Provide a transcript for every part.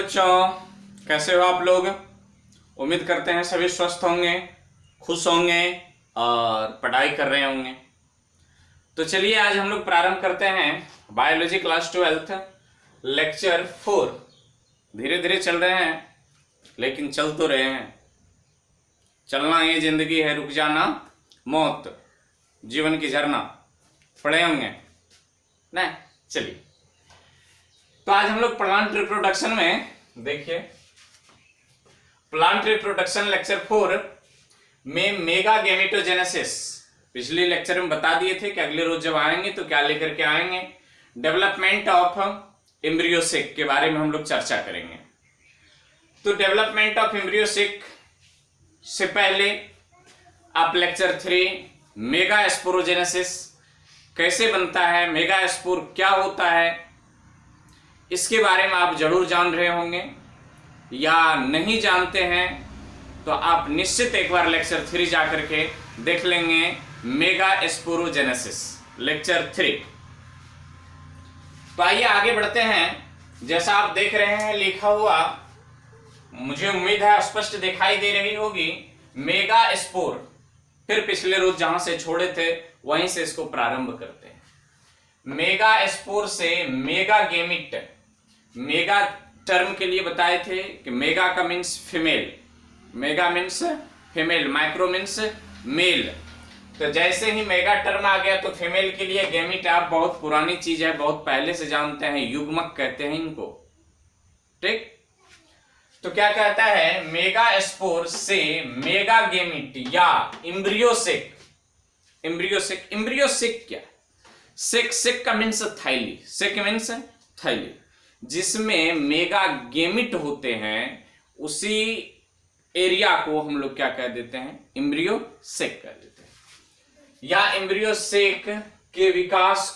बच्चों, कैसे हो आप लोग। उम्मीद करते हैं सभी स्वस्थ होंगे, खुश होंगे और पढ़ाई कर रहे होंगे। तो चलिए आज हम लोग प्रारंभ करते हैं बायोलॉजी क्लास 12 लेक्चर 4। धीरे धीरे चल रहे हैं लेकिन चल तो रहे हैं। चलना ये जिंदगी है, रुक जाना मौत, जीवन की झरना। पढ़े होंगे ना। चलिए तो आज हम लोग प्लांट रिप्रोडक्शन में देखिए, प्लांट रिप्रोडक्शन लेक्चर 4 में मेगा गेमेटोजेनेसिस पिछले लेक्चर में बता दिए थे कि अगले रोज जब आएंगे तो क्या लेकर के आएंगे। डेवलपमेंट ऑफ एम्ब्रियोसिक के बारे में हम लोग चर्चा करेंगे। तो डेवलपमेंट ऑफ एम्ब्रियोसिक से पहले आप लेक्चर 3 मेगा स्पोरोजेनेसिस कैसे बनता है, मेगा स्पोर क्या होता है, इसके बारे में आप जरूर जान रहे होंगे। या नहीं जानते हैं तो आप निश्चित एक बार लेक्चर 3 जाकर के देख लेंगे, मेगा स्पोरोजेनेसिस लेक्चर 3। तो आइए आगे बढ़ते हैं। जैसा आप देख रहे हैं लिखा हुआ, मुझे उम्मीद है स्पष्ट दिखाई दे रही होगी, मेगा स्पोर। फिर पिछले रोज जहां से छोड़े थे वहीं से इसको प्रारंभ करते हैं। मेगा स्पोर से मेगा गेमिट, मेगा टर्म के लिए बताए थे कि मेगा का means female, mega means female, micro means male. तो जैसे ही मेगा टर्म आ गया तो फीमेल के लिए गेमिट आप बहुत पुरानी चीज है, बहुत पहले से जानते हैं, युग्मक कहते हैं इनको। ठीक, तो क्या कहता है, मेगा स्पोर से मेगा गेमिट या इम्ब्रियोसिक। इम्ब्रियोसिक, इम्ब्रियोसिक क्या, सिक, सिक का मीन्स थैली, सिक मीन्स थैली, जिसमें मेगा गेमिट होते हैं, उसी एरिया को हम लोग क्या कह देते हैं, इम्ब्रियोसिक कह देते हैं। या इम्ब्रियोसिक के विकास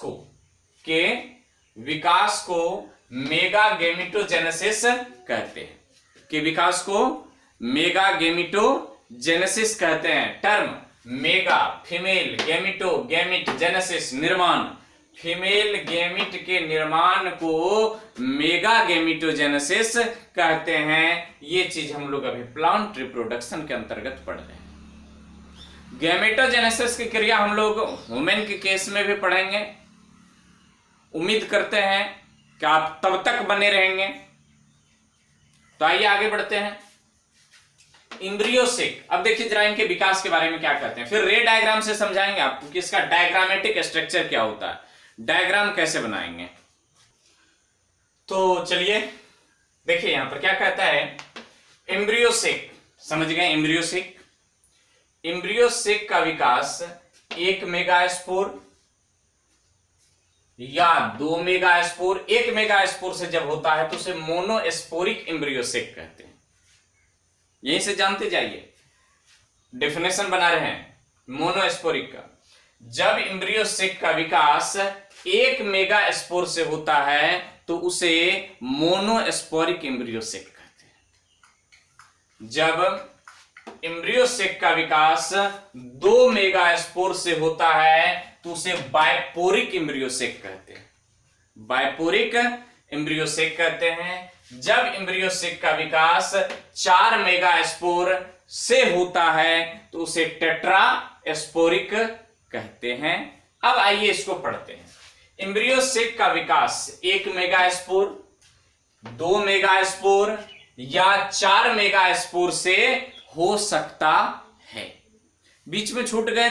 को मेगा गेमिटोजेनेसिस कहते हैं, के विकास को मेगा गेमिटोजेनेसिस कहते हैं। Term mega female, गेमिटो gamete, genesis निर्माण, फीमेल गेमिट के निर्माण को मेगा गेमिटोजेनेसिस कहते हैं। ये चीज हम लोग अभी प्लांट रिप्रोडक्शन के अंतर्गत पढ़ रहे हैं। गेमेटोजेनेसिस की क्रिया हम लोग वुमेन के केस में भी पढ़ेंगे। उम्मीद करते हैं कि आप तब तक बने रहेंगे। तो आइए आगे बढ़ते हैं। इम्ब्रियोसिक, अब देखिए जरा इनके विकास के बारे में क्या कहते हैं, फिर रे डायग्राम से समझाएंगे आपको कि इसका डायग्रामेटिक स्ट्रक्चर क्या होता है, डायग्राम कैसे बनाएंगे। तो चलिए देखिए यहां पर क्या कहता है, एम्ब्रियोसिक, समझ गए एम्ब्रियोसिक। एम्ब्रियोसिक का विकास 1 मेगास्पोर या 2 मेगास्पोर, 1 मेगास्पोर से जब होता है तो उसे मोनोस्पोरिक एम्ब्रियोसिक कहते हैं। यहीं से जानते जाइए, डेफिनेशन बना रहे हैं मोनोस्पोरिक का। जब एम्ब्रियोसिक का विकास 1 मेगास्पोर से होता है तो उसे मोनोस्पोरिक एम्ब्रियोसिक कहते हैं। जब एम्ब्रियोसिक का विकास 2 मेगास्पोर से होता है तो उसे बाइपोरिक एम्ब्रियोसिक कहते हैं, बाइपोरिक एम्ब्रियोसिक कहते हैं। जब एम्ब्रियोसिक का विकास 4 मेगास्पोर से होता है तो उसे टेट्रास्पोरिक कहते हैं। अब आइए इसको पढ़ते हैं। एम्ब्रियोसिक का विकास 1 मेगास्पोर, 2 मेगास्पोर या 4 मेगास्पोर से हो सकता है। बीच में छूट गए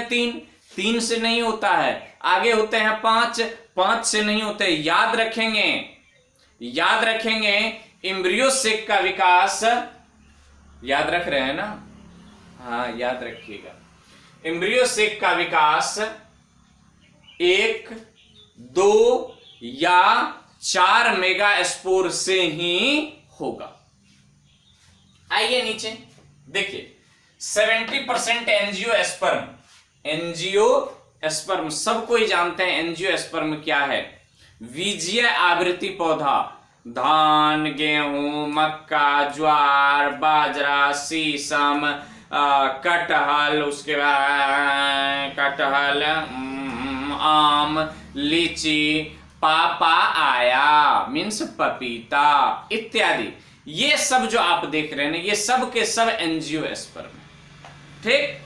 3 से नहीं होता है, आगे होते हैं 5 से नहीं होते। याद रखेंगे एम्ब्रियोसिक का विकास, याद रख रहे हैं ना, हाँ याद रखिएगा। एम्ब्रियोसिक का विकास 1, 2 या 4 मेगास्पोर से ही होगा। आइए नीचे देखिए, 70% एंजियोस्पर्म, एंजियोस्पर्म सबको ही जानते हैं। एंजियोस्पर्म क्या है, बीजीय आवृत्ति पौधा, धान, गेहूं, मक्का, ज्वार, बाजरा, सीसम, कटहल, उसके बाद कटहल, आम, लीची, पापा आया मीन्स पपीता इत्यादि, ये सब जो आप देख रहे हैं ना, ये सब के सब एंजियोस्पर्म, ठीक।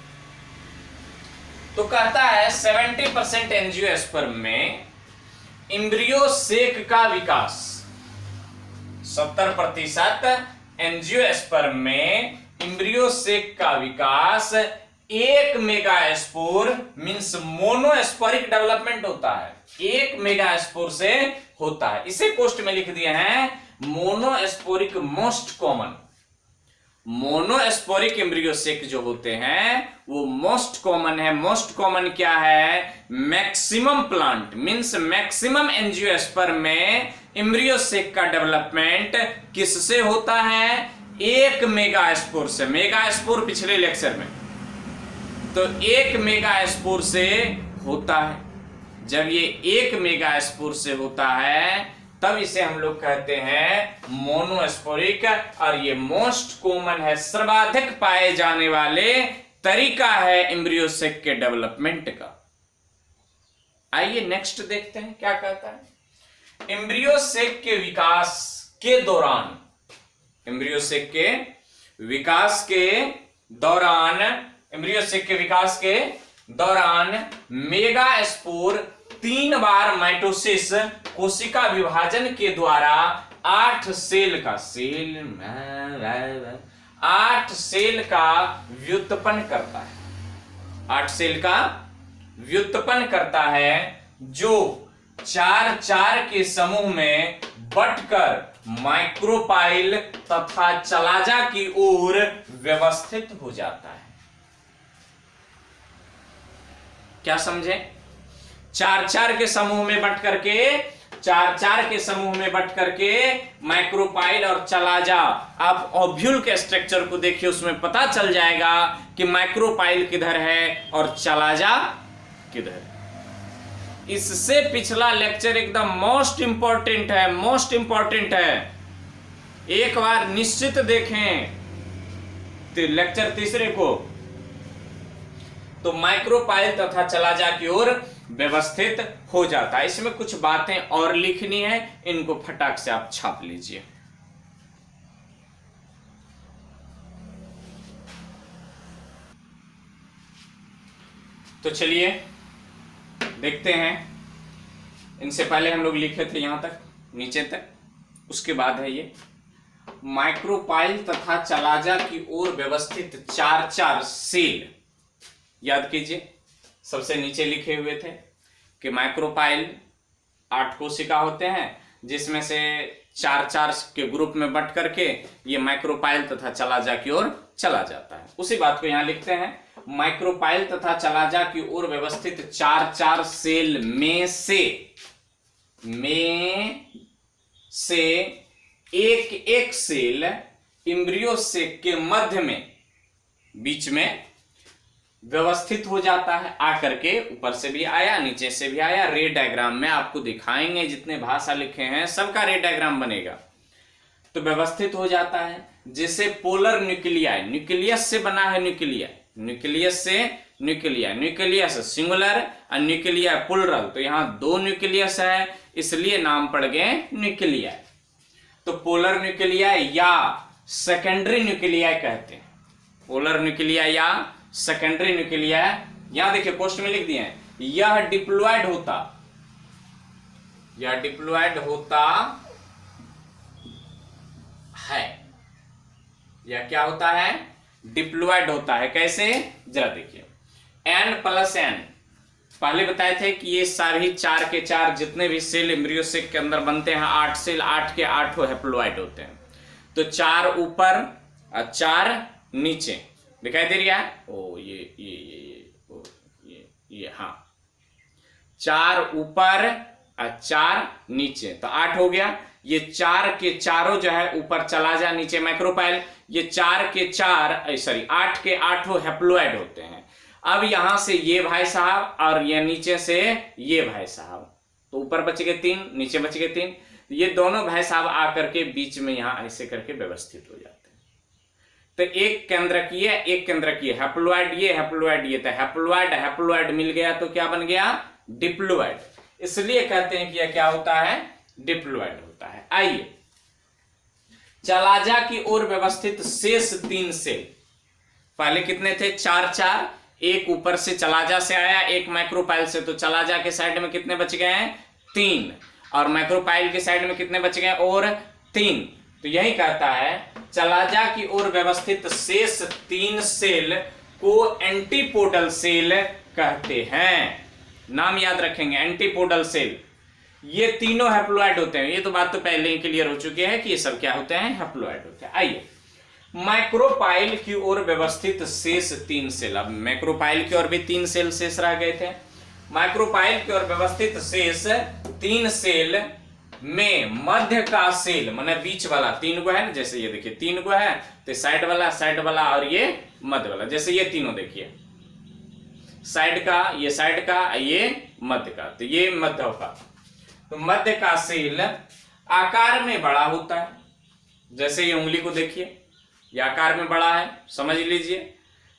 तो कहता है 70% एंजियोस्पर्म में एम्ब्रियो सेक का विकास, 70% एंजियोस्पर्म में एम्ब्रियो सेक का विकास 1 मेगास्पोर मींस मोनोस्पोरिक डेवलपमेंट होता है, 1 मेगास्पोर से होता है। इसे कोष्ट में लिख दिए हैं monosporic most common. Monosporic embryo sac जो होते हैं वो मोस्ट कॉमन है। मोस्ट कॉमन क्या है? Maximum plant means maximum angiosperm में एम्ब्रियो सेक का डेवलपमेंट किससे होता है? 1 मेगास्पोर से। मेगास्पोर पिछले लेक्चर में, तो 1 मेगास्पोर से होता है। जब ये 1 मेगास्पोर से होता है तब इसे हम लोग कहते हैं मोनोस्पोरिक, और ये मोस्ट कॉमन है, सर्वाधिक पाए जाने वाले तरीका है एम्ब्रियो सेक के डेवलपमेंट का। आइए नेक्स्ट देखते हैं क्या कहता है। एम्ब्रियो सेक के विकास के दौरान, एम्ब्रियो सेक के विकास के दौरान, एम्ब्रियो सेक के विकास के दौरान मेगास्पोर 3 बार माइटोसिस कोशिका विभाजन के द्वारा 8 सेल का 8 सेल का व्युत्पन्न करता है। 8 सेल का व्युत्पन्न करता है जो 4-4 के समूह में बंटकर माइक्रोपाइल तथा चलाजा की ओर व्यवस्थित हो जाता है। क्या समझे? 4-4 के समूह में बंट करके, 4-4 के समूह में बंट करके माइक्रोपाइल और चलाजा, आप ओव्यूल के स्ट्रक्चर को देखिए, उसमें पता चल जाएगा कि माइक्रोपाइल किधर है और चलाजा किधर है। इससे पिछला लेक्चर एकदम मोस्ट इंपॉर्टेंट है, मोस्ट इंपॉर्टेंट है, एक बार निश्चित देखें तो लेक्चर तीसरे को। तो माइक्रोपाइल तथा चलाजा की ओर व्यवस्थित हो जाता है। इसमें कुछ बातें और लिखनी है, इनको फटाक से आप छाप लीजिए। तो चलिए देखते हैं। इनसे पहले हम लोग लिखे थे यहां तक, नीचे तक, उसके बाद है ये माइक्रोपाइल तथा चलाजा की ओर व्यवस्थित 4-4 सेल। याद कीजिए, सबसे नीचे लिखे हुए थे कि माइक्रोपाइल 8 कोशिका होते हैं, जिसमें से 4-4 के ग्रुप में बंट करके ये माइक्रोपाइल तथा चलाजा की ओर चला जाता है। उसी बात को यहां लिखते हैं, माइक्रोपाइल तथा चलाजा की ओर व्यवस्थित 4-4 सेल में से एक सेल एम्ब्रियो सेक के मध्य में, बीच में व्यवस्थित हो जाता है। आकर के ऊपर से भी आया, नीचे से भी आया। रे डायग्राम में आपको दिखाएंगे, जितने भाषा लिखे हैं सबका रे डायग्राम बनेगा। तो व्यवस्थित हो जाता है, जिसे पोलर न्यूक्लियाई, न्यूक्लियस से बना है, न्यूक्लियस से न्यूक्लिया, न्यूक्लियस सिंगुलर और न्यूक्लिया प्लुरल। तो यहां 2 न्यूक्लियस है, इसलिए नाम पड़ गए न्यूक्लिया। तो पोलर न्यूक्लिया या सेकेंडरी न्यूक्लिया कहते हैं। पोलर न्यूक्लिया या सेकेंडरी न्यूक्लिया, यहां देखिए पोस्ट में लिख दिए हैं, यह डिप्लॉयड होता है। यह क्या होता है? डिप्लॉयड होता है। कैसे? जरा देखिए, N+N पहले बताए थे कि ये सारी 4 के 4 जितने भी सेल एम्ब्रियो सेक के अंदर बनते हैं, 8 सेल, 8 के 8 हैप्लॉइड होते हैं। तो 4 ऊपर और 4 नीचे दिखाई दे रहा है। ओ ये हाँ, 4 ऊपर और 4 नीचे, तो 8 हो गया। ये 4 के चारों जो है ऊपर चला जा, नीचे माइक्रोपाइल। ये 4 के 4 सॉरी 8 के 8 हैप्लॉइड होते हैं। अब यहां से ये भाई साहब और ये नीचे से ये भाई साहब, तो ऊपर बच गए 3, नीचे बच गए 3। ये दोनों भाई साहब आकर के बीच में यहां ऐसे करके व्यवस्थित हो जाते हैं। तो एक केंद्रकीय, एक केंद्रकीय, हैप्लॉइड ये, हैप्लॉइड ये, तो हैप्लॉइड मिल गया तो क्या बन गया? डिप्लॉइड। इसलिए कहते हैं कि यह क्या होता है? डिप्लॉइड होता है। आइए चलाजा की ओर व्यवस्थित शेष 3 सेल, पहले कितने थे 4, एक ऊपर से चलाजा से आया, एक मैक्रोपाइल से, तो चलाजा के साइड में कितने बच गए हैं 3, और मैक्रोपाइल के साइड में कितने बच गए और 3। तो यही कहता है चलाजा की ओर व्यवस्थित शेष 3 सेल को एंटीपोडल सेल कहते हैं। नाम याद रखेंगे एंटीपोडल सेल। ये तीनों हैप्लोइड होते हैं, ये तो बात तो पहले ही क्लियर हो चुकी है कि ये सब क्या होते हैं, हैप्लोइड होते हैं। आइए मैक्रोपाइल की ओर व्यवस्थित शेष 3 सेल, अब मैक्रोपाइल की ओर भी 3 सेल शेष रह गए थे। मैक्रोपाइल की ओर व्यवस्थित शेष 3 सेल में मध्य का सेल माने बीच वाला 3 गो है ना, जैसे ये देखिए 3 गो है, तो साइड वाला और ये मध्य वाला, जैसे ये तीनों देखिए साइड का, ये मध्य का, तो ये मध्य का, तो मध्य का सेल आकार में बड़ा होता है। जैसे ये उंगली को देखिए, ये आकार में बड़ा है, समझ लीजिए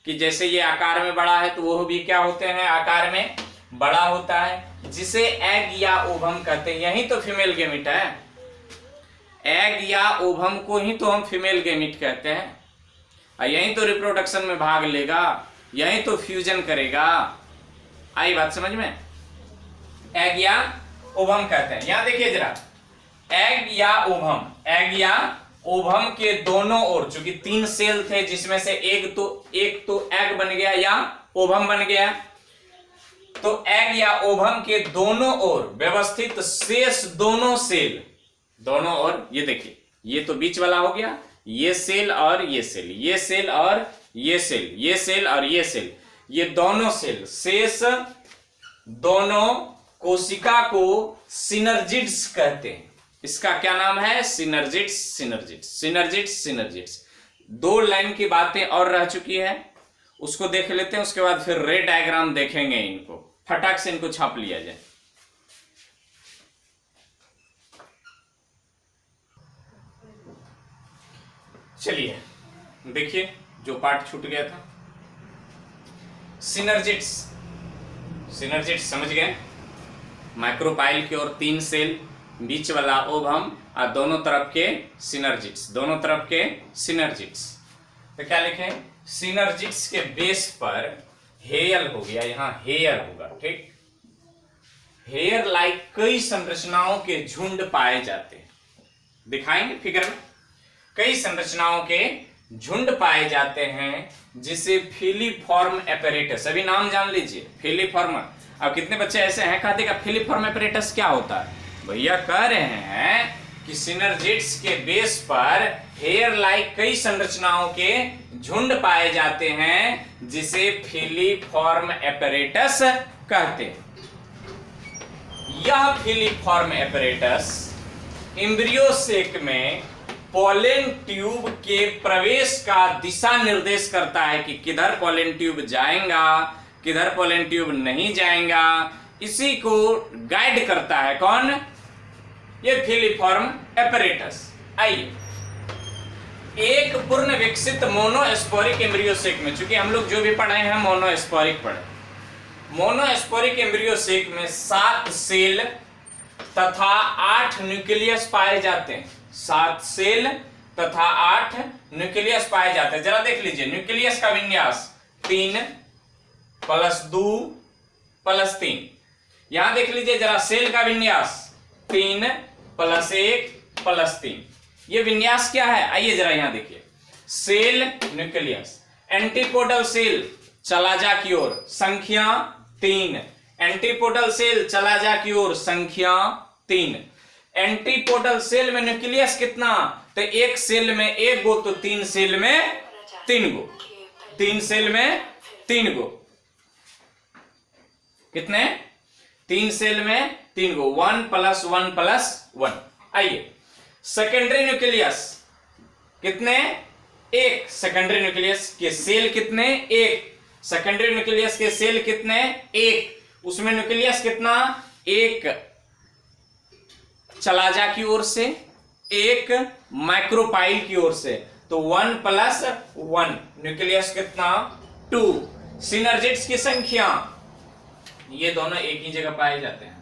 कि जैसे ये आकार में बड़ा है तो वो भी क्या होते हैं, आकार में बड़ा होता है, जिसे एग या ओवम कहते हैं। यही तो फीमेल गेमिट है, एग या ओवम को ही तो हम फीमेल गेमिट कहते हैं, और यही तो रिप्रोडक्शन में भाग लेगा, यही तो फ्यूजन करेगा। आई बात समझ में, एग या ओवम कहते हैं। यहां देखिए जरा, एग या ओवम के दोनों ओर, चूंकि 3 सेल थे जिसमें से एक तो एग बन गया या ओवम बन गया, तो एग या ओवम के दोनों ओर व्यवस्थित शेष दोनों सेल, दोनों ओर, ये देखिए ये तो बीच वाला हो गया, ये सेल और ये सेल, ये सेल और ये सेल, ये सेल और ये सेल, ये दोनों सेल शेष दोनों कोशिका को सिनर्जिड्स कहते हैं। इसका क्या नाम है, सिनर्जिड्स। 2 लाइन की बातें और रह चुकी है, उसको देख लेते हैं, उसके बाद फिर रे डायग्राम देखेंगे, इनको फटाक से इनको छाप लिया जाए। चलिए देखिए जो पार्ट छूट गया था, सिनर्जिड्स समझ गए, माइक्रोपाइल की ओर 3 सेल, बीच वाला ओवम और दोनों तरफ के सिनर्जिड्स, तो क्या लिखें, सिनर्जिड्स के बेस पर हेयर हो गया, यहां हेयर होगा, ठीक, हेयर लाइक कई संरचनाओं के झुंड पाए जाते हैं, दिखाएंगे फिगर में, कई संरचनाओं के झुंड पाए जाते हैं, जिसे फिलीफॉर्म एपैरेटस, अभी नाम जान लीजिए फिलीफॉर्म। अब कितने बच्चे ऐसे हैं कहते हैं फिलीफॉर्म एपैरेटस क्या होता है, भैया कह रहे हैं कि सिनर्जिड्स के बेस पर हेयर लाइक कई संरचनाओं के झुंड पाए जाते हैं, जिसे फिलीफॉर्म एपैरेटस कहते हैं। यह फिलीफॉर्म एपैरेटस एम्ब्रियोसेक में पोलन ट्यूब के प्रवेश का दिशा निर्देश करता है कि किधर पोलन ट्यूब जाएगा, किधर पोलन ट्यूब नहीं जाएगा, इसी को गाइड करता है कौन, ये फिलीफॉर्म एपैरेटस। आइए एक पूर्ण विकसित मोनोस्पोरिक एम्ब्रियोसेक में, चूंकि हम लोग जो भी पढ़े हैं मोनोस्पोरिक पढ़े, मोनोस्पोरिक एम्ब्रियोसेक में 7 सेल तथा 8 न्यूक्लियस पाए जाते हैं, 7 सेल तथा 8 न्यूक्लियस पाए जाते हैं। जरा देख लीजिए न्यूक्लियस का विन्यास 3 + 2 + 3, यहां देख लीजिए जरा सेल का विन्यास 3 + 1 + 3, ये विन्यास क्या है, आइए जरा यहां देखिए, सेल न्यूक्लियस, एंटीपोडल सेल चला जा की ओर संख्या 3, एंटीपोडल सेल चला जा की ओर संख्या 3, एंटीपोडल सेल में न्यूक्लियस कितना, तो एक सेल में 1 गो, तो 3 सेल में 3 गो, 3 सेल में 3 गो, कितने, 3 सेल में 3 गो, 1 + 1 + 1। आइए सेकेंडरी न्यूक्लियस कितने, 1, सेकेंडरी न्यूक्लियस के सेल कितने, 1, सेकेंडरी न्यूक्लियस के सेल कितने, 1, उसमें न्यूक्लियस कितना, 1 चलाजा की ओर से, 1 माइक्रोपाइल की ओर से, तो 1 + 1, न्यूक्लियस कितना, 2, सिनर्जिड्स की संख्या, ये दोनों एक ही जगह पाए जाते हैं,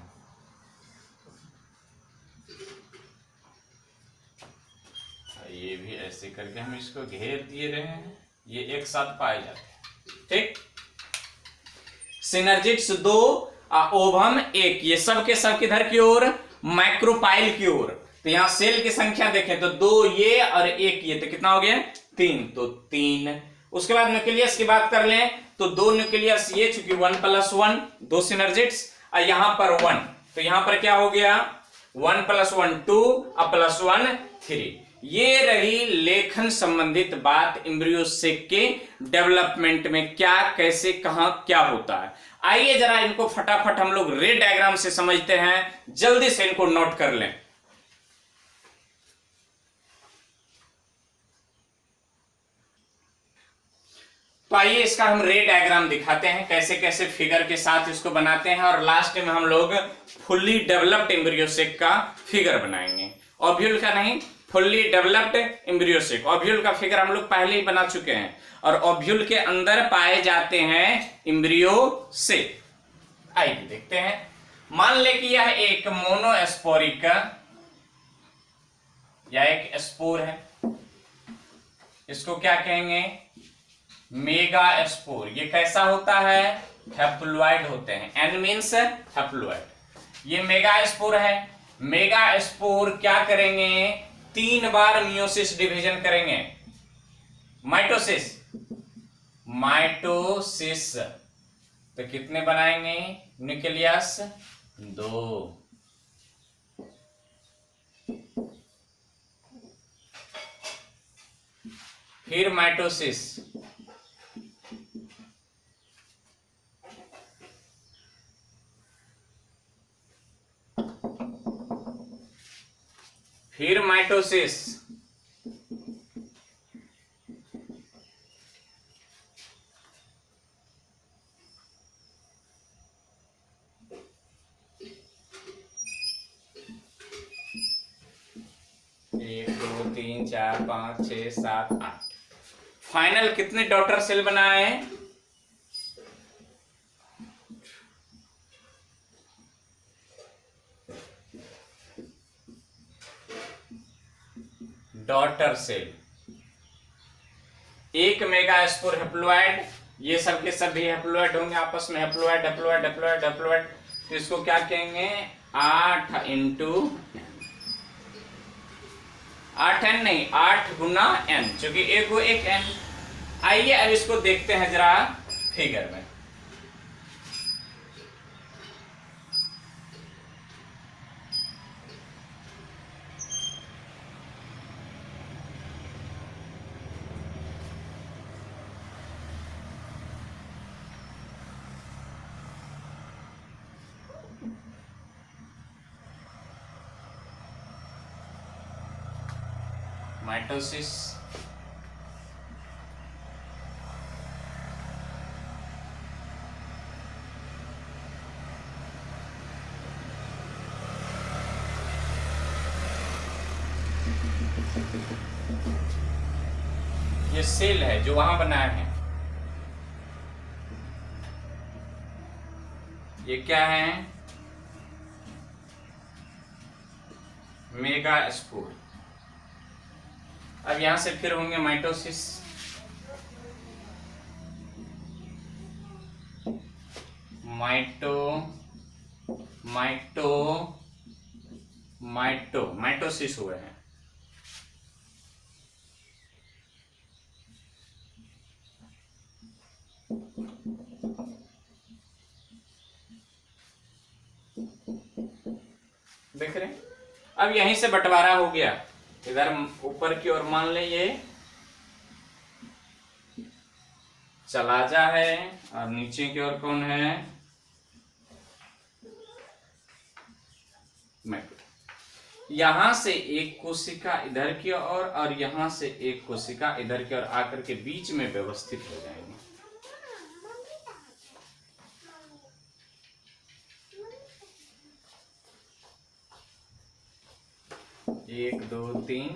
ये भी ऐसे करके हम इसको घेर दिए रहे हैं, ये एक साथ पाए जाते हैं। ठीक, सिनर्जिड्स 2, ओवम 1, ये सब के सब किधर की ओर, मैक्रोपाइल की ओर। तो यहां सेल की संख्या देखें तो 2 ये और 1 ये, तो कितना हो गया 3, तो 3। उसके बाद न्यूक्लियस की बात कर लें तो 2 न्यूक्लियस ये, चूंकि 1+1 2 सिनर्जिड्स, और यहां पर 1, तो यहां पर क्या हो गया 1+1 2 और +1 3। ये रही लेखन संबंधित बात एम्ब्रियो सेक के डेवलपमेंट में, क्या कैसे कहां क्या होता है। आइए जरा इनको फटाफट हम लोग रे डायग्राम से समझते हैं, जल्दी से इनको नोट कर लें। तो आइए इसका हम रे डायग्राम दिखाते हैं, कैसे कैसे फिगर के साथ इसको बनाते हैं, और लास्ट में हम लोग फुल्ली डेवलप्ड एम्ब्रियो सेक का फिगर बनाएंगे। ओव्यूल का नहीं, fully developed embryo sac. Ovule का फिगर हम लोग पहले ही बना चुके हैं, और ओव्यूल के अंदर पाए जाते हैं एम्ब्रियो सेक। आइए देखते हैं। मान ले कि यह एक मोनोस्पोरिक या एक स्पोर है, इसको क्या कहेंगे मेगा स्पोर। ये कैसा होता है, हैप्लॉइड होते हैं, एन मीन्स हैप्लॉइड। ये मेगा स्पोर है। मेगा स्पोर क्या करेंगे, 3 बार मियोसिस डिवीजन करेंगे, माइटोसिस। माइटोसिस तो कितने बनाएंगे न्यूक्लियस 2। फिर माइटोसिस, फिर माइटोसिस, एक 2 3 4 5 6 7 8। फाइनल कितने डॉटर सेल बनाए, डॉटर सेल। एक मेगा स्पोर हैप्लॉइड, ये सब के सब भी हैप्लॉइड होंगे आपस में, हैप्लॉइड हैप्लॉइड हैप्लॉइड हैप्लॉइड। तो इसको क्या कहेंगे 8 × 8n नहीं 8 गुना n, क्योंकि एक को एक n। आइए अब इसको देखते हैं जरा फिगर में। माइटोसिस, ये सेल है जो वहां बनाया है। ये क्या है मेगा स्पोर। अब यहां से फिर होंगे माइटोसिस, माइटोसिस हुए हैं। देख रहे हैं, अब यहीं से बंटवारा हो गया। इधर ऊपर की ओर मान ले ये चलाजा है, और नीचे की ओर कौन है मैक्रो। यहां से एक कोशिका इधर की ओर और यहां से एक कोशिका इधर की ओर आकर के बीच में व्यवस्थित हो जाएंगे। 1 2 3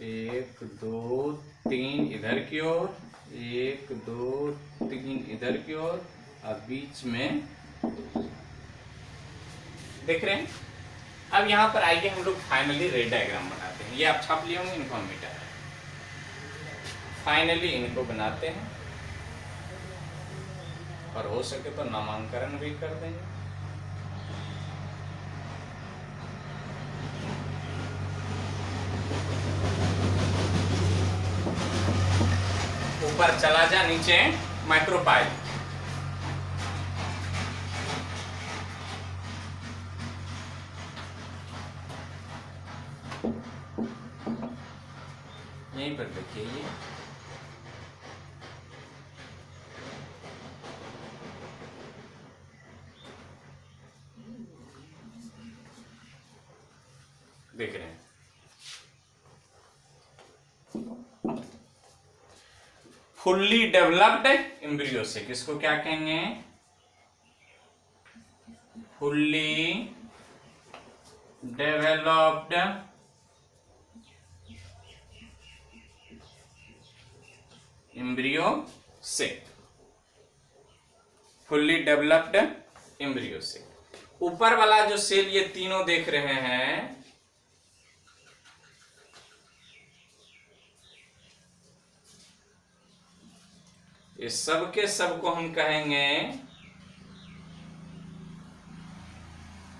1 2 3 इधर की ओर, 1 2 3 इधर की ओर, और बीच में देख रहे हैं। अब यहाँ पर आइए हम लोग फाइनली रे डायग्राम बनाते हैं। ये आप छाप लिए होंगे, इनको हम मिटा रहे हैं। फाइनली इनको बनाते हैं और हो सके तो नामांकन भी कर देंगे। ऊपर चला जा, नीचे माइक्रोपाइल। यहीं पर देखिए ये देख रहे हैं। फुल्ली डेवलप्ड एम्ब्रियो से किसको क्या कहेंगे? फुल्ली डेवलप्ड एम्ब्रियो से, फुल्ली डेवलप्ड एम्ब्रियो से। ऊपर वाला जो सेल ये तीनों देख रहे हैं, ये सब के सब को हम कहेंगे,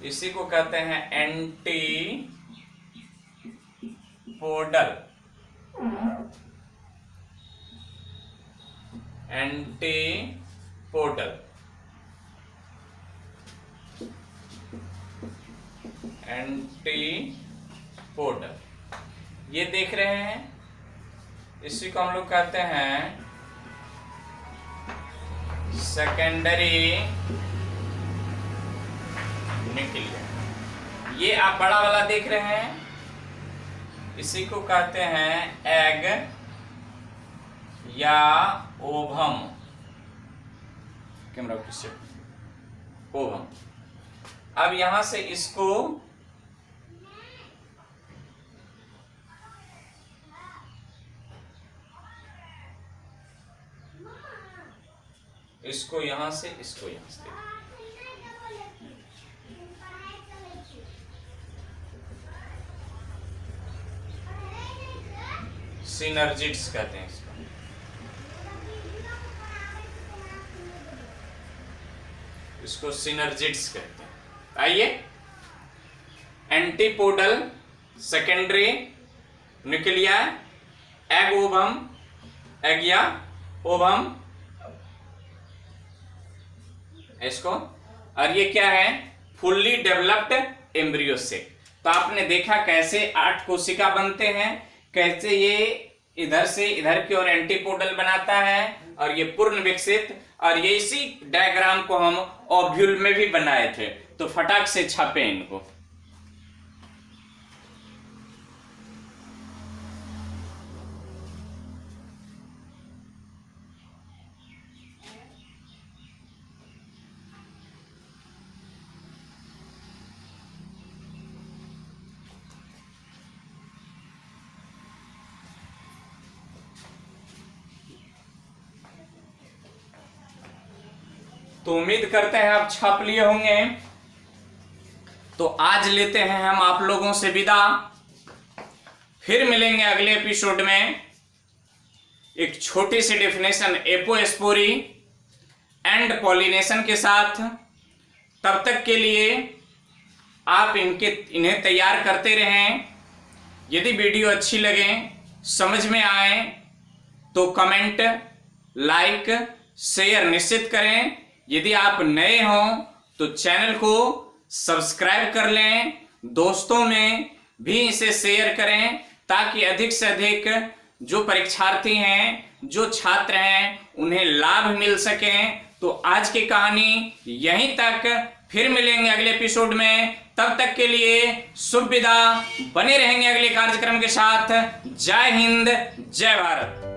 इसी को कहते हैं एंटीपोडल। एंटीपोडल, एंटीपोडल ये देख रहे हैं, इसी को हम लोग कहते हैं सेकेंडरी न्यूक्लिया। ये आप बड़ा वाला देख रहे हैं, इसी को कहते हैं एग या ओवम। कैमरा पीछे, ओवम। अब यहां से इसको यहां से इसको यहां से सिनर्जिड्स कहते हैं इसको। इसको सिनर्जिड्स कहते हैं। आइए, antipodal, secondary nucleus, egg ovum, egg या ओवम इसको। और ये क्या है? फुल्ली डेवलप्ड एम्ब्रियो से। तो आपने देखा कैसे 8 कोशिका बनते हैं, कैसे ये इधर से इधर की ओर एंटीपोडल बनाता है, और ये पूर्ण विकसित। और ये इसी डायग्राम को हम ओव्यूल में भी बनाए थे, तो फटाक से छापे इनको। तो उम्मीद करते हैं आप छाप लिए होंगे। तो आज लेते हैं हम आप लोगों से विदा। फिर मिलेंगे अगले एपिसोड में एक छोटी सी डेफिनेशन एपोस्पोरी एंड पॉलिनेशन के साथ। तब तक के लिए आप इन्हें तैयार करते रहें। यदि वीडियो अच्छी लगे, समझ में आए, तो कमेंट, लाइक, शेयर निश्चित करें। यदि आप नए हों तो चैनल को सब्सक्राइब कर लें, दोस्तों में भी इसे शेयर करें, ताकि अधिक से अधिक जो परीक्षार्थी हैं, जो छात्र हैं, उन्हें लाभ मिल सके। तो आज की कहानी यहीं तक, फिर मिलेंगे अगले एपिसोड में। तब तक के लिए शुभ विदा। बने रहेंगे अगले कार्यक्रम के साथ। जय हिंद, जय भारत।